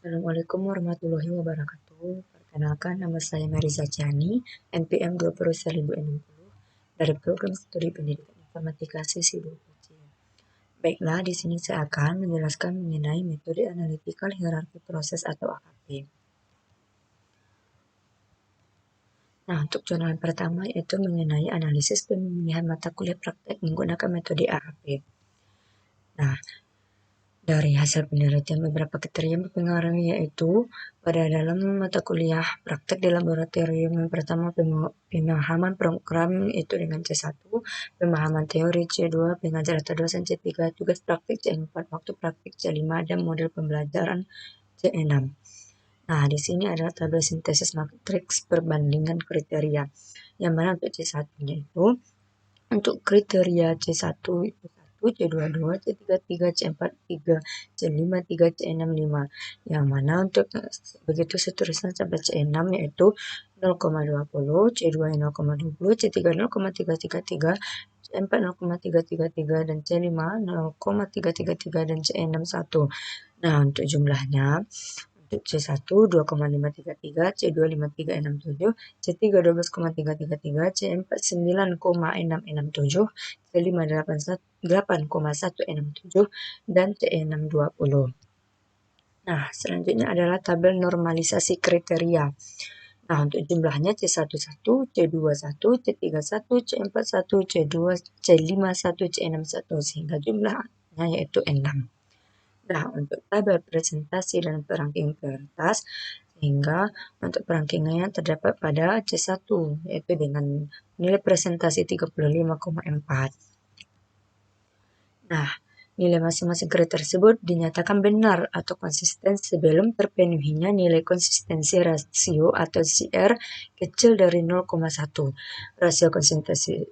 Assalamualaikum warahmatullahi wabarakatuh. Perkenalkan, nama saya Mariza Chani, NPM 21060 dari Program Studi Pendidikan Informatika Sesi 20C. Baiklah, di sini saya akan menjelaskan mengenai metode analitikal hierarki proses atau AHP. Nah, untuk jurnal pertama yaitu mengenai analisis pemilihan mata kuliah praktek menggunakan metode AHP. Nah, dari hasil penelitian beberapa kriteria berpengaruh yaitu pada dalam mata kuliah praktek di laboratorium yang pertama pemahaman program itu dengan C1, pemahaman teori C2, pengajar atau dosen C3, tugas praktik C4, waktu praktik C5, dan model pembelajaran C6. Nah, di sini adalah tabel sintesis matriks perbandingan kriteria. Yang mana untuk C1-nya itu untuk kriteria C1 itu C22, C33, C43, C53, C65. Yang mana untuk begitu seterusnya sampai C6 yaitu 0,20, C2 0,20, C3 0,333, C4 0,333, dan C5 0,333, dan C6 1. Nah, untuk jumlahnya untuk C1 2,533, C2 5,367, C3 12,333, C4 9,667, C5 8,167, dan C6 20. Nah, selanjutnya adalah tabel normalisasi kriteria. Nah, untuk jumlahnya C11, C21, C31, C41, C2, C51, C61, sehingga jumlahnya yaitu 6. Nah, untuk tabel presentasi dan peranking prioritas, sehingga untuk perankingannya terdapat pada C1, yaitu dengan nilai presentasi 35,4. Nah, nilai masing-masing kriteria tersebut dinyatakan benar atau konsisten sebelum terpenuhinya nilai konsistensi rasio atau CR kecil dari 0,1. Rasio konsistensi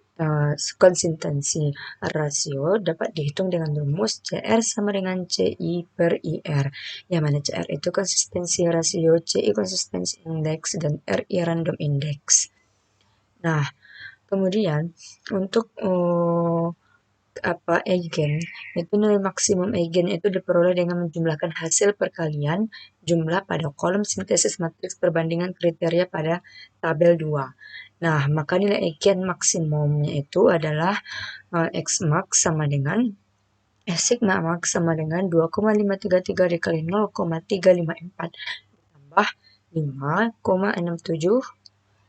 rasio dapat dihitung dengan rumus CR sama dengan CI per IR, yang mana CR itu konsistensi rasio, CI konsistensi indeks, dan RI random index. Nah, kemudian untuk eigen itu nilai maksimum eigen itu diperoleh dengan menjumlahkan hasil perkalian jumlah pada kolom sintesis matriks perbandingan kriteria pada tabel 2. Nah, maka nilai eigen maksimumnya itu adalah X max sama dengan sigma max sama dengan 2,533 dikali 0,354 tambah 5,67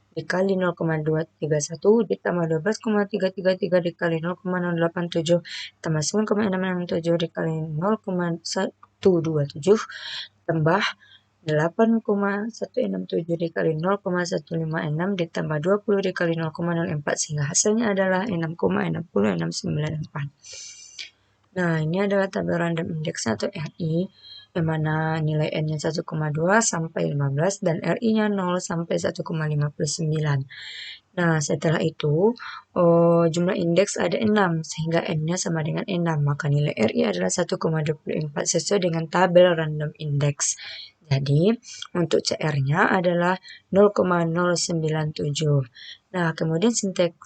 dikali 0,231 ditambah 12,333 dikali 0,087 tambah 9,667 dikali 0,127 tambah 8,167 dikali 0,156 ditambah 20 dikali 0,04 sehingga hasilnya adalah 6,60694. Nah, ini adalah tabel random index atau RI, yang mana nilai N-nya 1,2 sampai 15 dan RI-nya 0 sampai 1,59. Nah, setelah itu jumlah indeks ada 6 sehingga N-nya sama dengan 6, maka nilai RI adalah 1,24 sesuai dengan tabel random index. Jadi, untuk CR-nya adalah 0,097. Nah, kemudian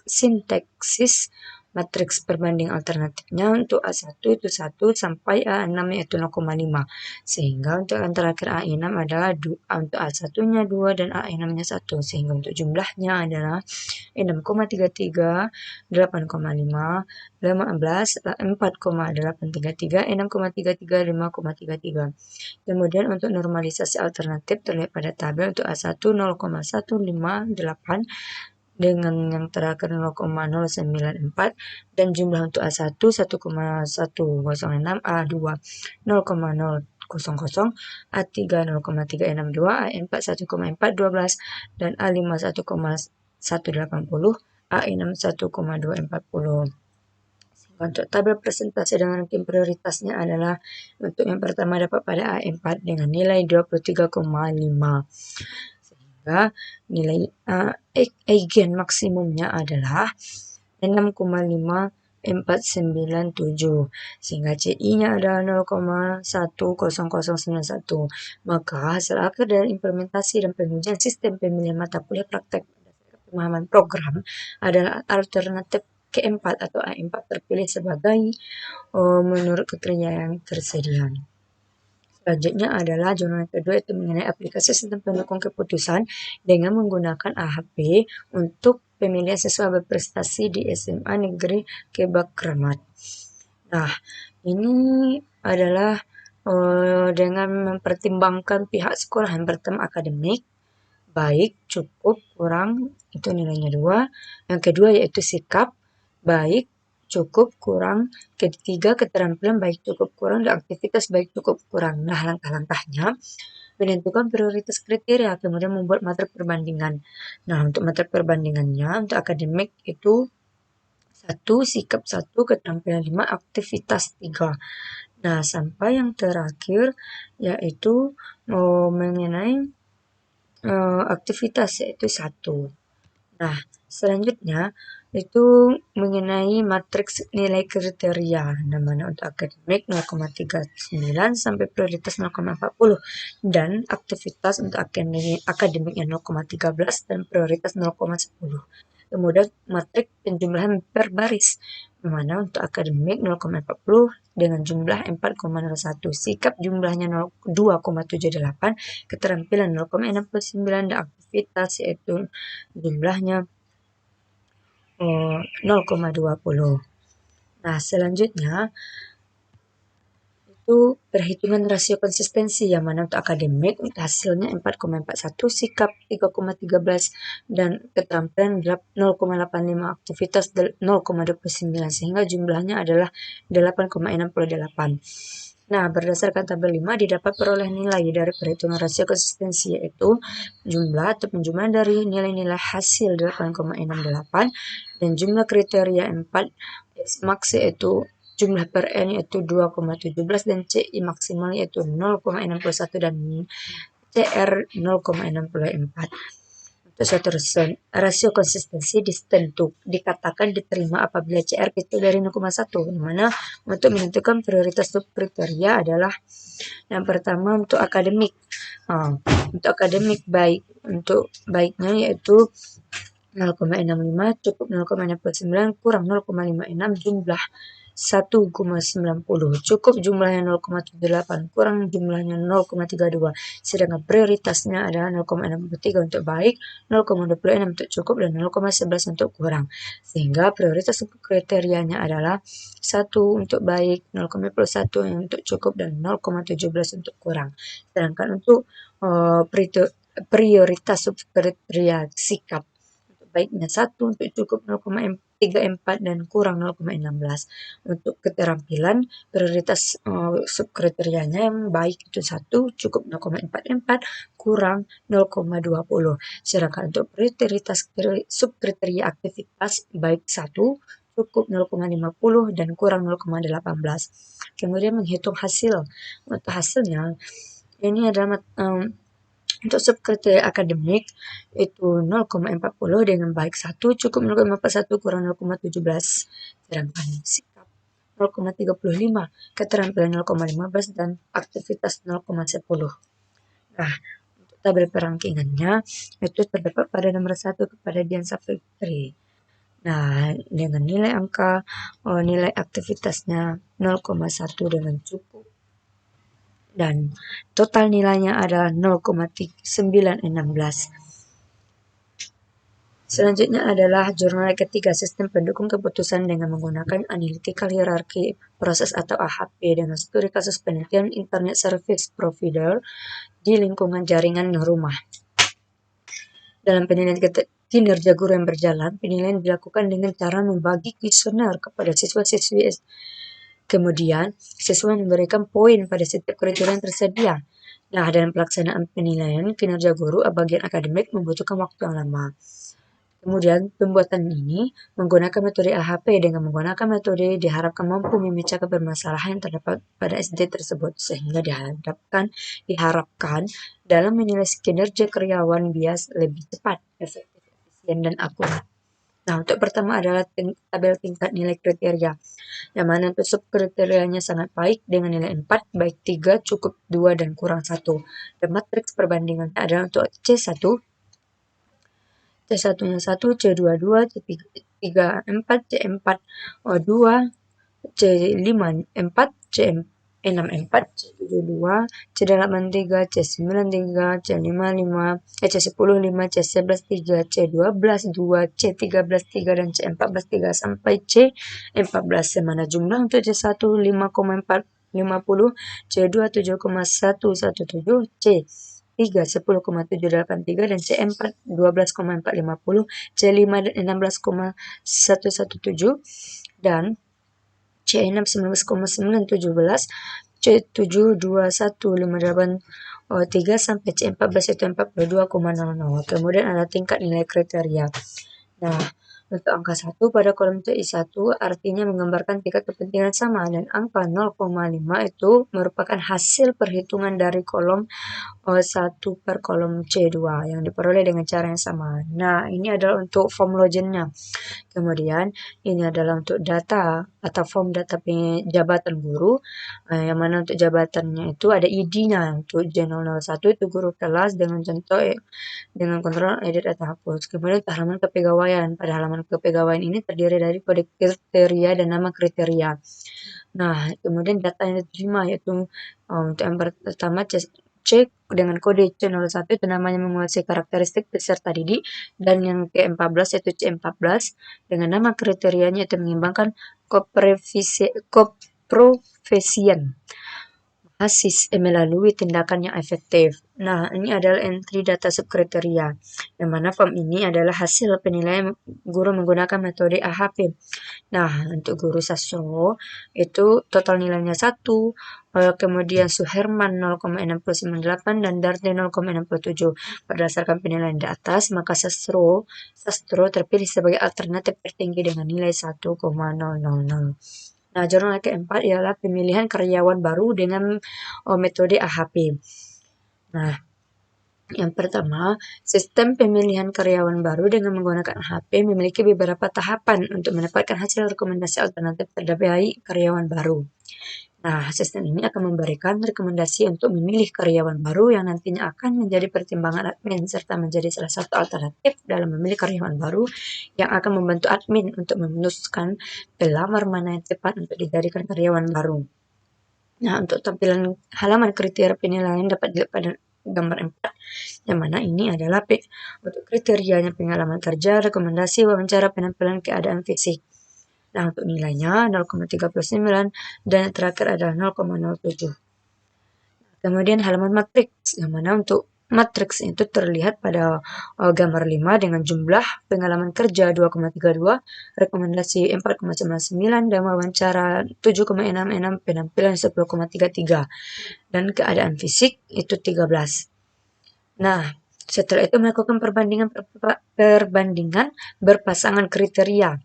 sintaksis matriks perbanding alternatifnya untuk A1 itu 1 sampai A6 yaitu 0,5. Sehingga untuk yang terakhir A6 adalah untuk A1-nya 2 dan A6-nya 1. Sehingga untuk jumlahnya adalah 6,33, 8,5, 15, 4,833, 6,33, 5,33. Kemudian untuk normalisasi alternatif terlihat pada tabel untuk A1 0,158 dengan yang terakhir 0,094 dan jumlah untuk A1 1,106, A2 0,000, A3 0,362, A4 1,412 dan A5 1,180, A6 1,240. Untuk tabel presentasi dengan ranking prioritasnya adalah untuk yang pertama dapat pada A4 dengan nilai 23,5. Sehingga nilai eigen maksimumnya adalah 6,5497 sehingga CI-nya adalah 0,10091. Maka hasil akhir dari implementasi dan pengujian sistem pemilihan mata kuliah praktek berdasarkan pemahaman program adalah alternatif keempat atau A4 terpilih sebagai menurut kriteria yang tersedia. Selanjutnya adalah zona yang kedua itu mengenai aplikasi sistem pendukung keputusan dengan menggunakan AHP untuk pemilihan siswa berprestasi di SMA Negeri Kebak Kramat. Nah, ini adalah dengan mempertimbangkan pihak sekolah. Yang pertama akademik, baik, cukup, kurang, itu nilainya 2. Yang kedua yaitu sikap, baik, cukup, kurang. Ketiga keterampilan baik, cukup, kurang, dan aktivitas baik, cukup, kurang. Nah, langkah-langkahnya menentukan prioritas kriteria, kemudian membuat materi perbandingan. Nah, untuk materi perbandingannya, untuk akademik itu 1, sikap 1, keterampilan 5, aktivitas 3. Nah, sampai yang terakhir yaitu mengenai aktivitas yaitu 1. Nah, selanjutnya itu mengenai matriks nilai kriteria. Nah, mana untuk akademik 0,39 sampai prioritas 0,40 dan aktivitas untuk akademiknya 0,13 dan prioritas 0,10. Kemudian matrik penjumlahan per baris, di mana untuk akademik 0,40 dengan jumlah 4,01, sikap jumlahnya 2,78, keterampilan 0,69 dan aktivitas yaitu jumlahnya 0,20. Nah, selanjutnya itu perhitungan rasio konsistensi yang mana untuk akademik hasilnya 4,41, sikap 3,13 dan keterampilan 0,85, aktivitas 0,29 sehingga jumlahnya adalah 8,68. Nah, berdasarkan tabel 5 didapat peroleh nilai dari perhitungan rasio konsistensi yaitu jumlah atau penjumlahan dari nilai-nilai hasil 8,68 dan jumlah kriteria 4 X max yaitu jumlah per N yaitu 2,17 dan CI maksimal yaitu 0,61 dan CR 0,64. Untuk suatu rasio konsistensi dikatakan diterima apabila CR kecil dari 0,1, di mana untuk menentukan prioritas subkriteria adalah yang pertama untuk akademik. Untuk akademik baik, untuk baiknya yaitu 0,65, cukup 0,69, kurang 0,56, jumlah 1,90, cukup jumlahnya 0,78, kurang jumlahnya 0,32, sedangkan prioritasnya adalah 0,63 untuk baik, 0,26 untuk cukup, dan 0,11 untuk kurang. Sehingga prioritas kriterianya adalah 1 untuk baik, 0,21 untuk cukup, dan 0,17 untuk kurang. Sedangkan untuk prioritas subkriteria sikap, baiknya 1 untuk cukup 0,34 dan kurang 0,16. Untuk keterampilan prioritas subkriterianya yang baik itu 1, cukup 0,44, kurang 0,20. Sedangkan untuk prioritas subkriteria aktivitas baik 1, cukup 0,50 dan kurang 0,18. Kemudian menghitung hasil. Untuk hasilnya ini adalah untuk subkriteria akademik itu 0,40 dengan baik 1, cukup 0,41, kurang 0,17. Sedangkan sikap 0,35, keterampilan 0,15 dan aktivitas 0,10. Nah, untuk tabel perangkingannya itu terdapat pada nomor 1 kepada Dian Safitri. Nah, dengan nilai angka nilai aktivitasnya 0,1 dengan cukup dan total nilainya adalah 0,916. Selanjutnya adalah jurnal ketiga sistem pendukung keputusan dengan menggunakan analytical hierarchy proses atau AHP dengan studi kasus penelitian Internet Service Provider di lingkungan jaringan rumah. Dalam penilaian kinerja guru yang berjalan, penilaian dilakukan dengan cara membagi kuesioner kepada siswa-siswi. Kemudian, siswa memberikan poin pada setiap kriteria yang tersedia. Nah, dalam pelaksanaan penilaian kinerja guru bagian akademik membutuhkan waktu yang lama. Kemudian, pembuatan ini menggunakan metode AHP. Dengan menggunakan metode diharapkan mampu memecahkan permasalahan yang terdapat pada SD tersebut, sehingga diharapkan dalam menilai kinerja karyawan bias lebih cepat, efektif, efisien, dan akurat. Nah, untuk pertama adalah tabel tingkat nilai kriteria, yang mana untuk subkriterianya sangat baik dengan nilai 4, baik 3, cukup 2, dan kurang 1. Dan matriks perbandingannya adalah untuk C1, C1-nya 1, C22, C34, C4, O2, C5, 4, C64, C72, C83, C93, C55, C10 5, C11 3, C12 2, C13 3, dan C14 3 sampai C14, semana jumlah untuk C1 5,450, C2 7,117, C3 10,783, dan C4 12,450, C5 16,117, dan C6 19,917, C7 2158, sampai C14 itu 42,00. Kemudian ada tingkat nilai kriteria. Nah, untuk angka 1 pada kolom CI1 artinya menggambarkan tingkat kepentingan sama, dan angka 0,5 itu merupakan hasil perhitungan dari kolom 1 per kolom C2 yang diperoleh dengan cara yang sama. Nah, ini adalah untuk form logennya. Kemudian ini adalah untuk data atau form data jabatan guru, yang mana untuk jabatannya itu ada ID-nya. Untuk J001 itu guru kelas dengan contoh dengan kontrol edit atau hapus. Kemudian halaman kepegawaian. Pada halaman kepegawaian ini terdiri dari kode kriteria dan nama kriteria. Nah, kemudian data yang diterima yaitu untuk yang pertama cek dengan kode C01 itu namanya menguasai karakteristik peserta didik, dan yang ke-14 yaitu C14 dengan nama kriterianya itu mengimbangkan koprofesian melalui tindakan yang efektif. Nah, ini adalah entry data subkriteria, yang mana form ini adalah hasil penilaian guru menggunakan metode AHP. Nah, untuk guru sastra itu total nilainya 1, kemudian Suherman 0,698 dan Darde 0,67. Berdasarkan penilaian di atas, maka sastra terpilih sebagai alternatif tertinggi dengan nilai 1,000. Nah, jurnal keempat ialah pemilihan karyawan baru dengan metode AHP. Nah, yang pertama, sistem pemilihan karyawan baru dengan menggunakan AHP memiliki beberapa tahapan untuk mendapatkan hasil rekomendasi alternatif terbaik karyawan baru. Nah, sistem ini akan memberikan rekomendasi untuk memilih karyawan baru yang nantinya akan menjadi pertimbangan admin serta menjadi salah satu alternatif dalam memilih karyawan baru yang akan membantu admin untuk memutuskan pelamar mana yang tepat untuk dijadikan karyawan baru. Nah, untuk tampilan halaman kriteria penilaian dapat dilihat pada gambar 4, yang mana ini adalah untuk kriterianya pengalaman kerja, rekomendasi, wawancara, penampilan, keadaan fisik. Nah, untuk nilainya 0,39 dan yang terakhir adalah 0,07. Kemudian halaman matriks, yang mana untuk matriks itu terlihat pada gambar 5 dengan jumlah pengalaman kerja 2,32, rekomendasi 4,99, dan wawancara 7,66, penampilan 10,33, dan keadaan fisik itu 13. Nah, setelah itu melakukan perbandingan berpasangan kriteria.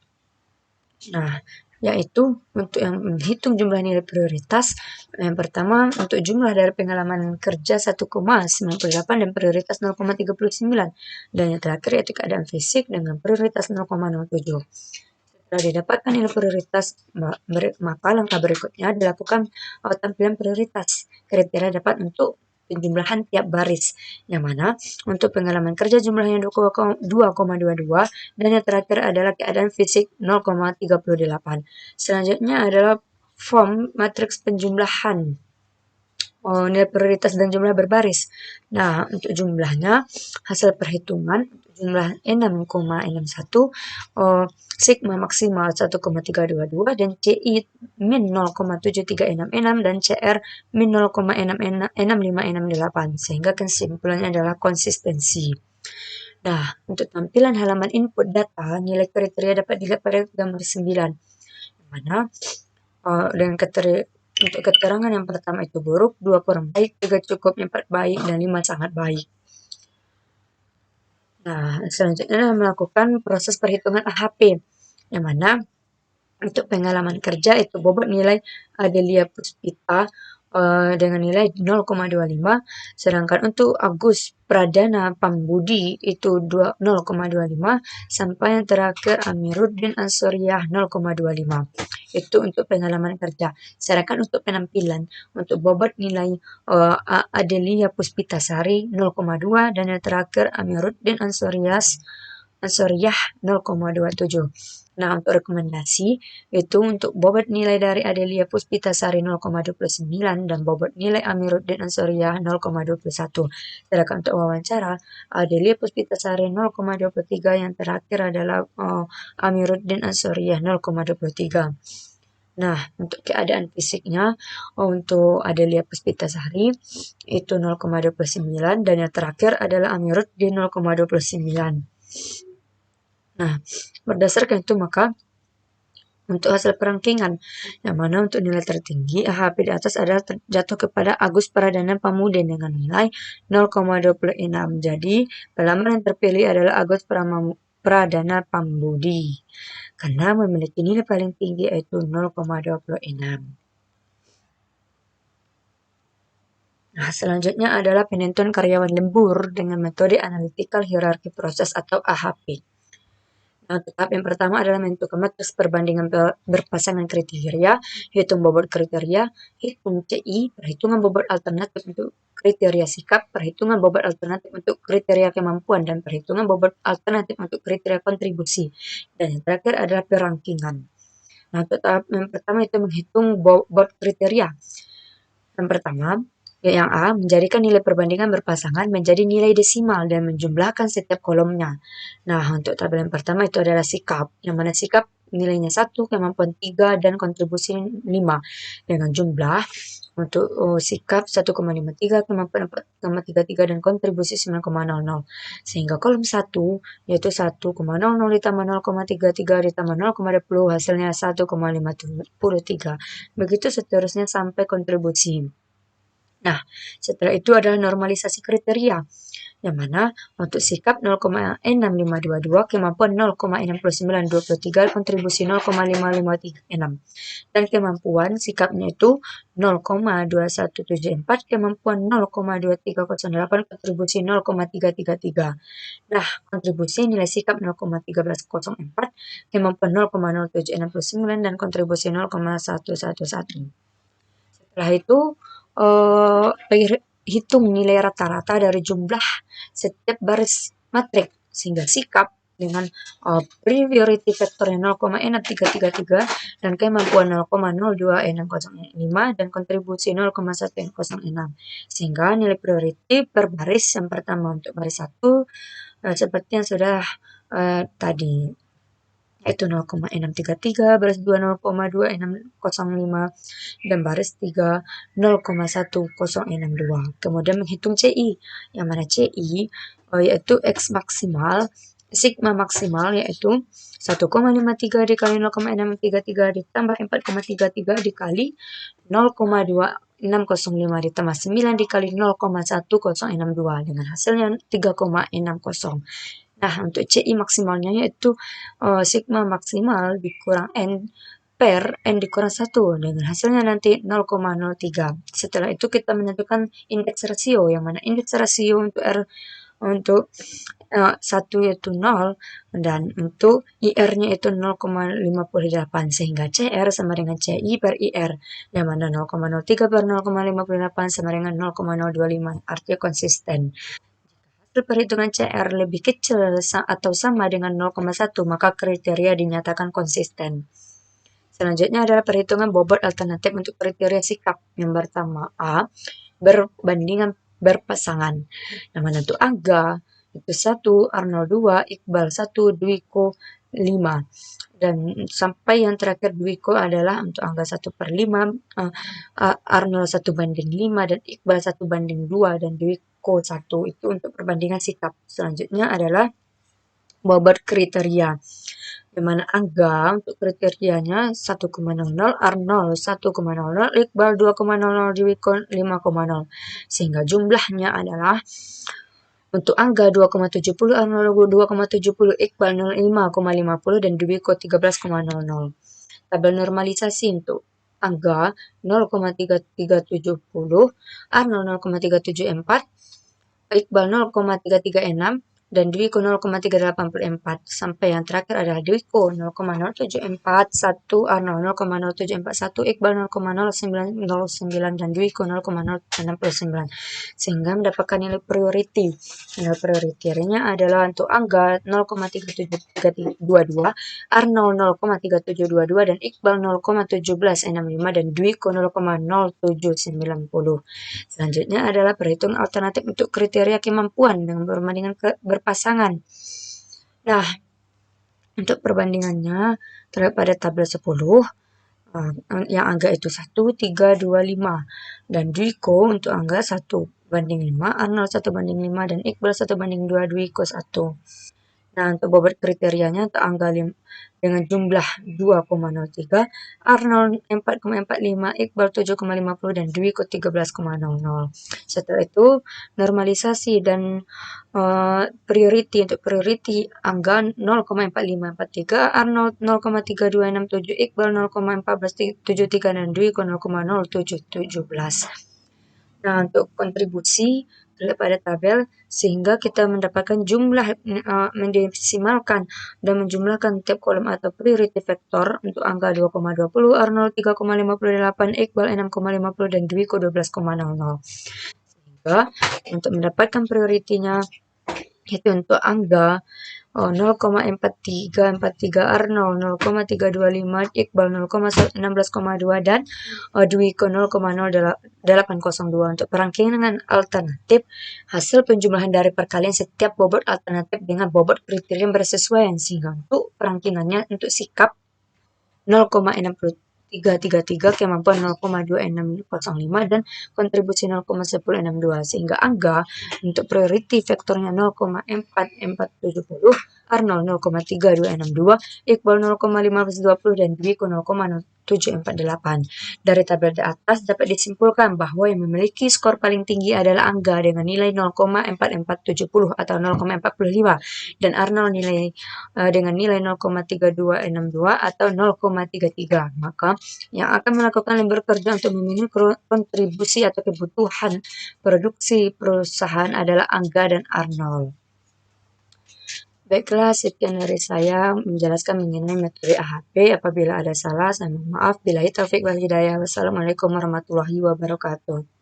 Nah, yaitu untuk yang menghitung jumlah nilai prioritas, yang pertama untuk jumlah dari pengalaman kerja 1,98 dan prioritas 0,39, dan yang terakhir yaitu keadaan fisik dengan prioritas 0,07. Setelah didapatkan nilai prioritas, maka langkah berikutnya dilakukan tampilan prioritas kriteria dapat untuk penjumlahan tiap baris, yang mana untuk pengalaman kerja jumlahnya 2,22 dan yang terakhir adalah keadaan fisik 0,38. Selanjutnya adalah form matriks penjumlahan nilai prioritas dan jumlah berbaris. Nah, untuk jumlahnya hasil perhitungan jumlah 6,61, sigma maksimal 1,322 dan CI min 0,7366 dan CR min 0,65668, sehingga kesimpulannya adalah konsistensi. Nah, untuk tampilan halaman input data, nilai kriteria dapat dilihat pada gambar 9, mana dengan untuk keterangan yang pertama itu buruk, 2 kurang baik, 3 cukup, 4 baik, dan 5 sangat baik. Nah, selanjutnya adalah melakukan proses perhitungan AHP, yang mana untuk pengalaman kerja itu bobot nilai Adelia Puspita dengan nilai 0,25, sedangkan untuk Agus Pradana Pambudi itu 0,25, sampai yang terakhir Amiruddin Ansoriah 0,25. Itu untuk pengalaman kerja. Sedangkan untuk penampilan, untuk bobot nilai Adelia Puspitasari 0,2 dan yang terakhir Amiruddin Ansoriah 0,27. Nah, untuk rekomendasi itu untuk bobot nilai dari Adelia Puspitasari 0,29 dan bobot nilai Amiruddin Ansoriah 0,21. Sedangkan untuk wawancara Adelia Puspitasari 0,23, yang terakhir adalah Amiruddin Ansoriah 0,23. Nah, untuk keadaan fisiknya untuk Adelia Puspitasari itu 0,29 dan yang terakhir adalah Amiruddin 0,29. Nah, berdasarkan itu maka untuk hasil perangkingan, yang mana untuk nilai tertinggi AHP di atas adalah jatuh kepada Agus Pradana Pamudin dengan nilai 0,26. Jadi, pelamar yang terpilih adalah Agus Pradana Pambudi karena memiliki nilai paling tinggi yaitu 0,26. Nah, selanjutnya adalah penentuan karyawan lembur dengan metode analytical hierarchy process atau AHP. Nah, tahap yang pertama adalah menentukan matriks perbandingan berpasangan kriteria, hitung bobot kriteria, hitung CI, perhitungan bobot alternatif untuk kriteria sikap, perhitungan bobot alternatif untuk kriteria kemampuan, dan perhitungan bobot alternatif untuk kriteria kontribusi. Dan yang terakhir adalah perangkingan. Nah, untuk tahap yang pertama itu menghitung bobot kriteria. Yang pertama, yang A, menjadikan nilai perbandingan berpasangan menjadi nilai desimal dan menjumlahkan setiap kolomnya. Nah, untuk tabel yang pertama itu adalah sikap, yang mana sikap nilainya 1, kemampuan 3, dan kontribusi 5. Dengan jumlah untuk sikap 1,53, kemampuan 4,33, dan kontribusi 9,00. Sehingga kolom 1 yaitu 1,00 ditambah 0,33 ditambah 0,20 hasilnya 1,53. Begitu seterusnya sampai kontribusi. Nah, setelah itu adalah normalisasi kriteria, yang mana untuk sikap 0,6522, kemampuan 0,6923, kontribusi 0,5536. Dan kemampuan sikapnya itu 0,2174, kemampuan 0,2308, kontribusi 0,333. Nah, kontribusi nilai sikap 0,1304, kemampuan 0,0769, dan kontribusi 0,111. Setelah itu hitung nilai rata-rata dari jumlah setiap baris matrik, sehingga sikap dengan priority factornya 0,6333 dan kemampuan 0,020605 dan kontribusi 0,1006, sehingga nilai priority per baris yang pertama untuk baris 1 seperti yang sudah tadi, yaitu 0,633, baris 2 0,2605, dan baris 3 0,1062. Kemudian menghitung CI, yang mana CI yaitu X maksimal, sigma maksimal yaitu 1,53 dikali 0,633 ditambah 4,33 dikali 0,2605 ditambah 9 dikali 0,1062 dengan hasilnya 3,60. Nah, untuk CI maksimalnya yaitu sigma maksimal dikurang N per N dikurang 1 dengan hasilnya nanti 0,03. Setelah itu kita menentukan indeks rasio, yang mana indeks rasio untuk R untuk 1 yaitu 0 dan untuk IR-nya itu 0,58, sehingga CR sama dengan CI per IR, yang mana 0,03 per 0,58 sama dengan 0,025, artinya konsisten. Hasil perhitungan CR lebih kecil atau sama dengan 0,1, maka kriteria dinyatakan konsisten. Selanjutnya adalah perhitungan bobot alternatif untuk kriteria sikap. Yang pertama A, berbandingan berpasangan. Yang mana itu Angga itu 1, Arnold 2, Iqbal 1, Dwiko 5. Dan sampai yang terakhir Dwiko adalah untuk Angga 1/5, Arnold 1/5, dan Iqbal 1/2, dan Dwiko 1. Itu untuk perbandingan sikap. Selanjutnya adalah bobot kriteria, di mana Angga untuk kriterianya 1,00, Arnold 1,00, Iqbal 2,00, Dwiko 5,0. Sehingga jumlahnya adalah untuk Angga 2,70, Arnold 2,70, Iqbal 5,50, dan Dwiko 13,00. Tabel normalisasi untuk Angga 0,3370, Arnold 0,374, Iqbal 0,336, dan Dwiko 0,384 sampai yang terakhir adalah Dwiko 0,0741, Arnold 0,0741, Iqbal 0,0909 dan Dwiko 0,069 sehingga mendapatkan nilai priority. Nilai priority-nya adalah untuk Angga 0,3722, Arnold 0,3722 dan Iqbal 0,1765 dan Dwiko 0,0790. Selanjutnya adalah perhitungan alternatif untuk kriteria kemampuan dengan perbandingan berpasangan. Nah, untuk perbandingannya terlihat pada tabel 10, yang Angga itu 1, 3, 2, 5. Dan Dwiko untuk Angga 1 banding 5, Arnold 1 banding 5, dan Iqbal 1 banding 2, Dwiko 1. Nah, untuk bobot kriterianya untuk Angga dengan jumlah 2,03, Arnold 4,45, Iqbal 7,50, dan Dwiko 13,00. Setelah itu, normalisasi dan priority. Untuk priority, Angga 0,4543, Arnold 0,3267, Iqbal 0,1473, dan Dwiko 0,0717. Nah, untuk kontribusi terlihat pada tabel sehingga kita mendapatkan jumlah mendesimalkan dan menjumlahkan tiap kolom atau priority vektor untuk angka 2,20, Arnold 3,58, Iqbal 6,50 dan Dwiko 12,00. Sehingga untuk mendapatkan prioritinya itu untuk angka 0,4343, Arnold 0,325, Iqbal 0,16,2 dan Dwiko 0,0802. Untuk perangkingan alternatif, hasil penjumlahan dari perkalian setiap bobot alternatif dengan bobot kriteria yang bersesuaian sehingga untuk perangkingannya untuk sikap 0,6333, kemampuan 0,2605 dan kontribusi 0,1062 sehingga angka untuk priority vektornya 0,4470, Arnold 0,3262, Iqbal 0,1520 dan Dwiko 0,748. Dari tabel di atas dapat disimpulkan bahwa yang memiliki skor paling tinggi adalah Angga dengan nilai 0,4470 atau 0,45 dan Arnold dengan nilai 0,3262 atau 0,33. Maka yang akan melakukan yang bekerja untuk memenuhi kontribusi atau kebutuhan produksi perusahaan adalah Angga dan Arnold. Baiklah, sekian dari saya menjelaskan mengenai metode AHP. Apabila ada salah, saya mohon maaf. Billahi taufiq wal hidayah. Wassalamualaikum warahmatullahi wabarakatuh.